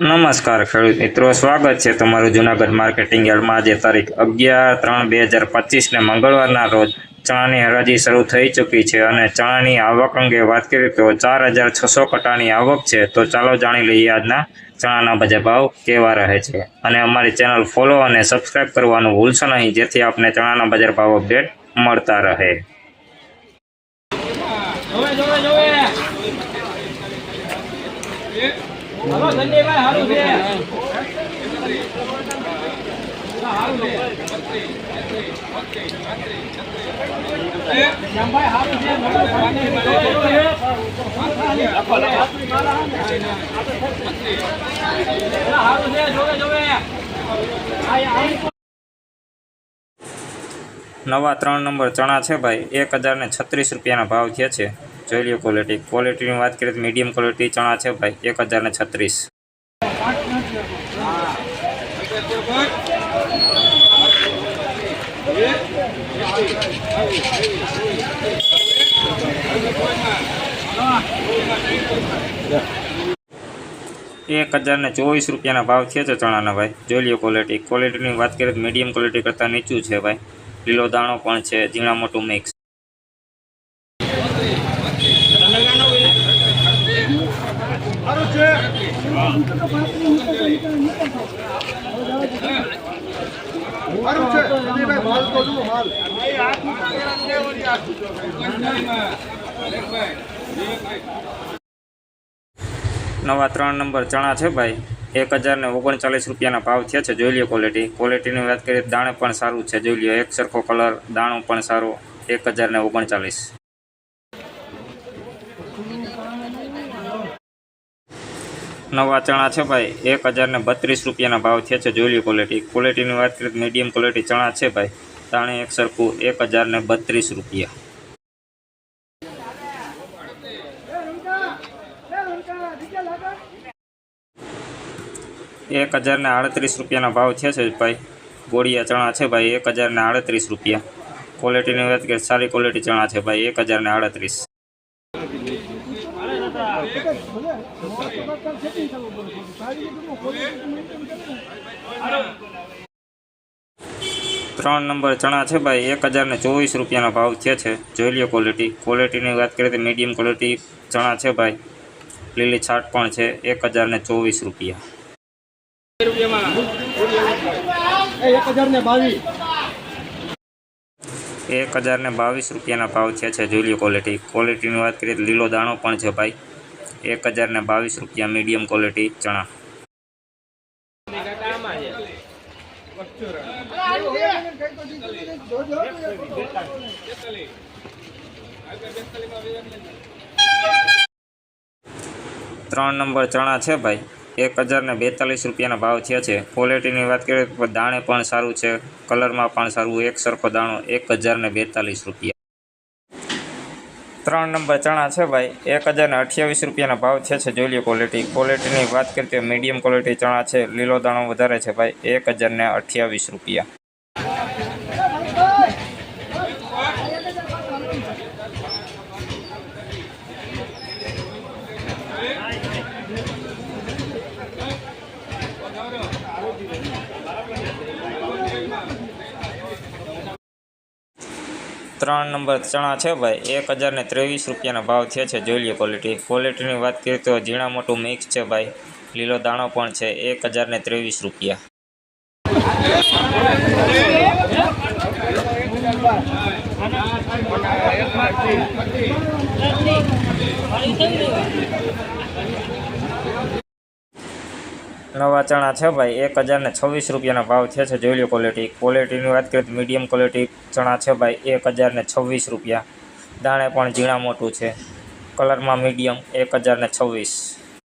નમસ્કાર ખેડૂત મિત્રો, સ્વાગત છે તમારું જૂનાગઢ માર્કેટિંગ યાર્ડમાં। આજે તારીખ 11/3/2025ને મંગળવારના રોજ ચણાની હરાજી શરૂ થઈ ચૂકી છે અને ચણાની આવક અંગે વાત કરીએ તો 4600 કટાની આવક છે। તો ચાલો જાણી લઈએ આજના ચણાના બજાર ભાવ કેવા રહે છે અને અમારી ચેનલ ફોલો અને સબસ્ક્રાઇબ કરવાનું ભૂલશો નહીં, જેથી આપને ચણાના બજાર ભાવ અપડેટ મળતા રહે। હલો સંજયભાઈ, હારું છે શ્યામભાઈ, હારું છે જોવે જોવે નવા 3 નંબર ચણા છે ભાઈ, 1036 રૂપિયાના ભાવ થયા છે। જોઈ લો ક્વોલિટીની વાત કરીએ તો મીડિયમ ક્વોલિટી ચણા છે ભાઈ, 1036। ₹1024 ભાવ થયા છે ચણાના ભાઈ। જોઈ લો ક્વોલિટીની વાત કરીએ તો મીડિયમ ક્વોલિટી કરતાં નીચું છે ભાઈ, લીલો દાણો પણ છે, ઝીણા મોટું મિક્સ। નવા 3 નંબર ચણા છે ભાઈ, 1039 રૂપિયાના ભાવ થયા છે। જોઈ લો ક્વોલિટીની વાત કરીએ તો દાણે પણ સારું છે, જોઈ લો એક સરખો કલર, દાણો પણ સારો, 1039। નવા ચણા છે ભાઈ, 1032 રૂપિયાના ભાવ થયા છે। જોઈ લો ક્વોલિટીની વાત કરીએ તો મીડિયમ ક્વોલિટી ચણા છે ભાઈ, દાણે એક સરખું, 1032 રૂપિયા। ₹1038 ભાવ થયા છે ભાઈ, ગોળિયા ચણા છે ભાઈ, 1038 રૂપિયા। ક્વોલિટીની વાત કરીએ સારી ક્વોલિટી ચણા છે ભાઈ, 1038। 3 નંબર ચણા છે ભાઈ, 1024 રૂપિયાના ભાવ થયા છે। જોઈ લો ક્વોલિટીની વાત કરીએ તો મીડિયમ ક્વોલિટી ચણા છે ભાઈ, લીલી છાટ પણ છે, 1024 રૂપિયા। 1022 રૂપિયાના ભાવ થયા છે। જોઈ લો ક્વોલિટીની વાત કરીએ તો લીલો દાણો પણ છે ભાઈ, 1022 રૂપિયા મીડિયમ ક્વોલિટી ચણા। ત્રણ નંબર ચણા છે ભાઈ, 1042 રૂપિયાના ભાવ થયા છે। ક્વોલિટીની વાત કરીએ તો દાણે પણ સારું છે, કલરમાં પણ સારું, એક સરખો દાણો, 1042 રૂપિયા। 3 નંબર ચણા છે ભાઈ, 1028 રૂપિયાના ભાવ થયા છે। જોઈ લો ક્વોલિટીની વાત કરીએ તો મીડિયમ ક્વોલિટી ચણા છે, લીલો દાણો વધારે છે ભાઈ, 1028 રૂપિયા। ત્રણ નંબર ચણા છે ભાઈ, 1023 રૂપિયાના ભાવ થયા છે। જોઈ લો ક્વોલિટીની વાત કરીએ તો ઝીણા મોટું મિક્સ છે ભાઈ, લીલો દાણો પણ છે, 1023 રૂપિયા। નવા ચણા છે ભાઈ, 1026 રૂપિયાના ભાવ થયા છે। જોઈ લો ક્વોલિટીની વાત કરીએ તો મીડિયમ ક્વોલિટી ચણા છે ભાઈ, 1026 રૂપિયા, દાણે પણ ઝીણા મોટું છે, કલરમાં મીડિયમ, 1026।